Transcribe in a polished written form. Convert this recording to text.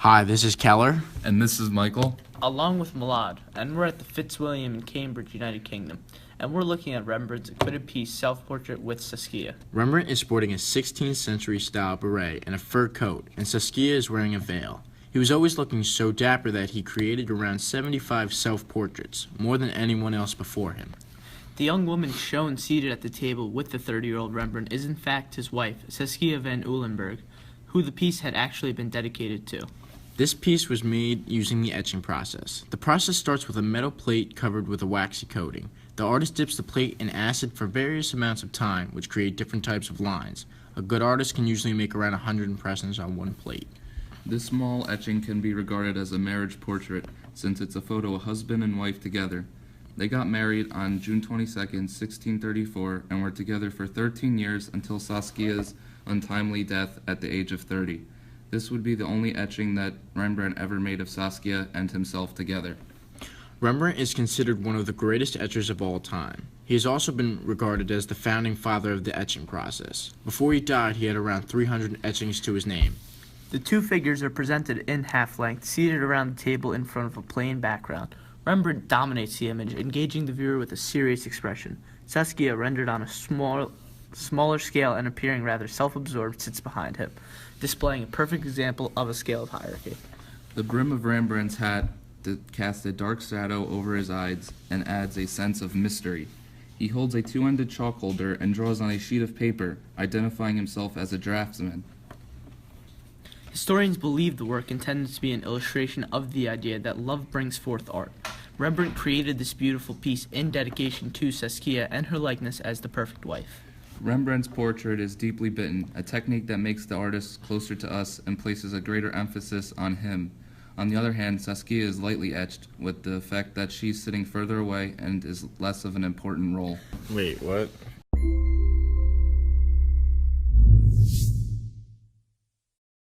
Hi, this is Keller. And this is Michael. Along with Milad, and we're at the Fitzwilliam in Cambridge, United Kingdom, and we're looking at Rembrandt's acquitted piece, Self-Portrait with Saskia. Rembrandt is sporting a 16th century style beret and a fur coat, and Saskia is wearing a veil. He was always looking so dapper that he created around 75 self-portraits, more than anyone else before him. The young woman shown seated at the table with the 30-year-old Rembrandt is in fact his wife, Saskia van Uylenburg, who the piece had actually been dedicated to. This piece was made using the etching process. The process starts with a metal plate covered with a waxy coating. The artist dips the plate in acid for various amounts of time, which create different types of lines. A good artist can usually make around 100 impressions on one plate. This small etching can be regarded as a marriage portrait, since it's a photo of husband and wife together. They got married on June 22, 1634, and were together for 13 years until Saskia's untimely death at the age of 30. This would be the only etching that Rembrandt ever made of Saskia and himself together. Rembrandt is considered one of the greatest etchers of all time. He has also been regarded as the founding father of the etching process. Before he died, he had around 300 etchings to his name. The two figures are presented in half-length, seated around the table in front of a plain background. Rembrandt dominates the image, engaging the viewer with a serious expression. Saskia, rendered on a smaller scale and appearing rather self-absorbed, sits behind him, displaying a perfect example of a scale of hierarchy. The brim of Rembrandt's hat casts a dark shadow over his eyes and adds a sense of mystery. He holds a two-ended chalk holder and draws on a sheet of paper, identifying himself as a draftsman. Historians believe the work intended to be an illustration of the idea that love brings forth art. Rembrandt created this beautiful piece in dedication to Saskia and her likeness as the perfect wife. Rembrandt's portrait is deeply bitten, a technique that makes the artist closer to us and places a greater emphasis on him. On the other hand, Saskia is lightly etched, with the effect that she's sitting further away and is less of an important role. Wait, what?